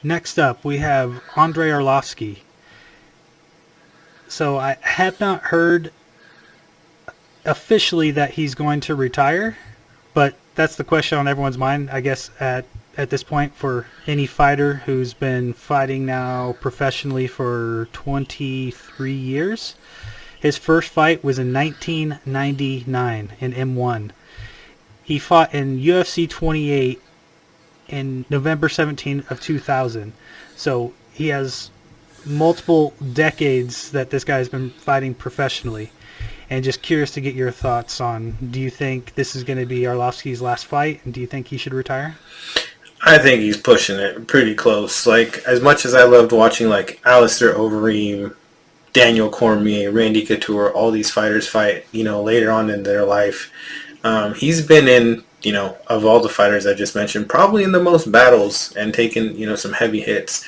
Next up, we have Andre Arlovski. So I have not heard officially that he's going to retire, but that's the question on everyone's mind, I guess, at this point for any fighter who's been fighting now professionally for 23 years. His first fight was in 1999 in M1. He fought in UFC 28 in November 17 of 2000. So he has multiple decades that this guy's been fighting professionally. And just curious to get your thoughts on, do you think this is going to be Arlovski's last fight, and do you think he should retire? I think he's pushing it pretty close. Like, as much as I loved watching, like, Alistair Overeem, Daniel Cormier, Randy Couture, all these fighters fight, later on in their life, he's been in, of all the fighters I just mentioned, probably in the most battles and taken, some heavy hits.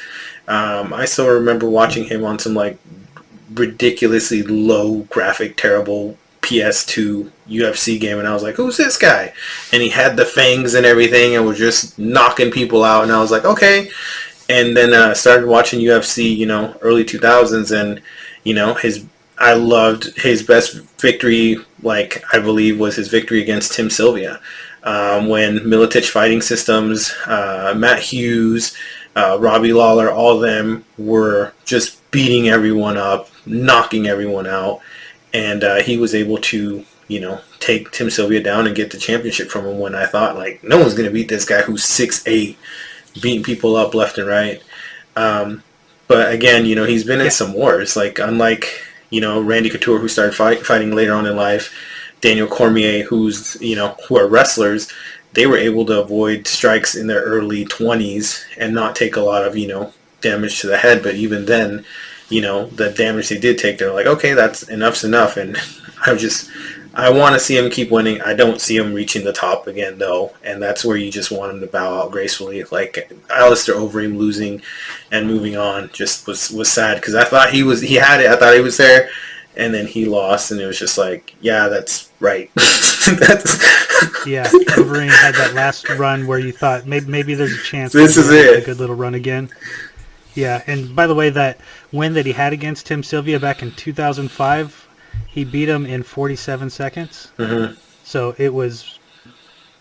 I still remember watching him on some, like, ridiculously low graphic, terrible PS2 UFC game, and I was like, who's this guy? And he had the fangs and everything and was just knocking people out, and I was like, okay. And then started watching UFC, early 2000s, and I loved his best victory, like, I believe was his victory against Tim Sylvia, when Militich Fighting Systems, Matt Hughes, Robbie Lawler, all of them were just beating everyone up, knocking everyone out, and he was able to, take Tim Sylvia down and get the championship from him, when I thought, like, no one's going to beat this guy who's 6'8", beating people up left and right. But again, he's been in some wars, like, unlike, Randy Couture, who started fighting later on in life, Daniel Cormier, who are wrestlers. They were able to avoid strikes in their early 20s and not take a lot of, damage to the head. But even then, the damage they did take, they're like, okay, enough's enough. And I want to see him keep winning. I don't see him reaching the top again, though. And that's where you just want him to bow out gracefully. Like, Alistair Overeem losing and moving on just was sad, because I thought he had it. I thought he was there. And then he lost, and it was just like, yeah, that's right. Yeah, Overeem had that last run where you thought maybe there's a chance. This is it. A good little run again. Yeah, and by the way, that win that he had against Tim Sylvia back in 2005, he beat him in 47 seconds. Mm-hmm. So it was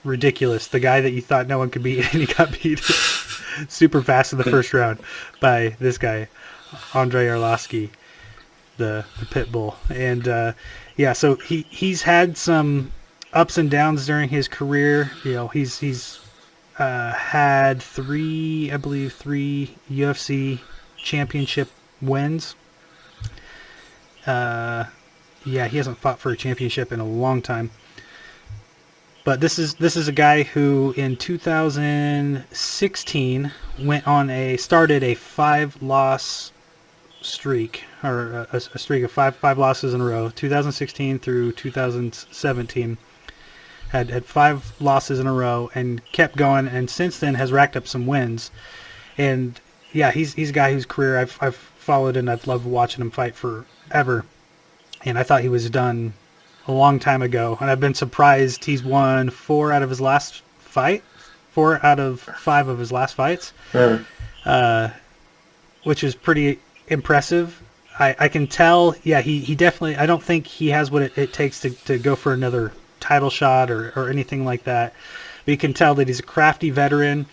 ridiculous. The guy that you thought no one could beat, and he got beat super fast in the first round by this guy, Andre Arlovski, the pit bull. And so he's had some ups and downs during his career. He's had three UFC championship wins. He hasn't fought for a championship in a long time. But this is a guy who in 2016 started a 5-loss streak, or a streak of five losses in a row. 2016 through 2017 had 5 losses in a row and kept going, and since then has racked up some wins. And yeah, he's a guy whose career I've followed, and I've loved watching him fight forever. And I thought he was done a long time ago, and I've been surprised he's won 4 out of 5 of his last fights, which is pretty impressive. I can tell, he definitely, I don't think he has what it takes to go for another title shot or anything like that. But you can tell that he's a crafty veteran,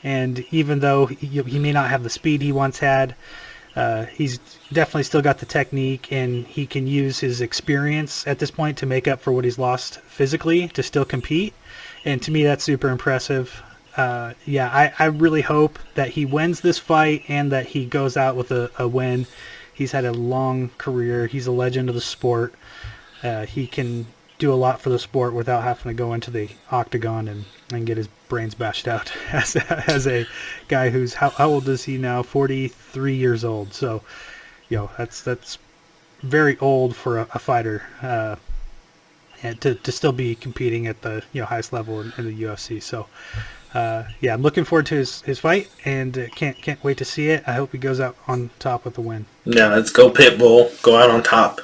and even though he may not have the speed he once had, he's definitely still got the technique, and he can use his experience at this point to make up for what he's lost physically to still compete. And to me, that's super impressive. I really hope that he wins this fight and that he goes out with a win. He's had a long career. He's a legend of the sport. He can do a lot for the sport without having to go into the octagon and get his brains bashed out as a guy who's, how old is he now? 43 years old. So, that's very old for a fighter, and to still be competing at the highest level in the UFC. So, I'm looking forward to his fight, and can't wait to see it. I hope he goes out on top with the win. Yeah, let's go Pitbull. Go out on top.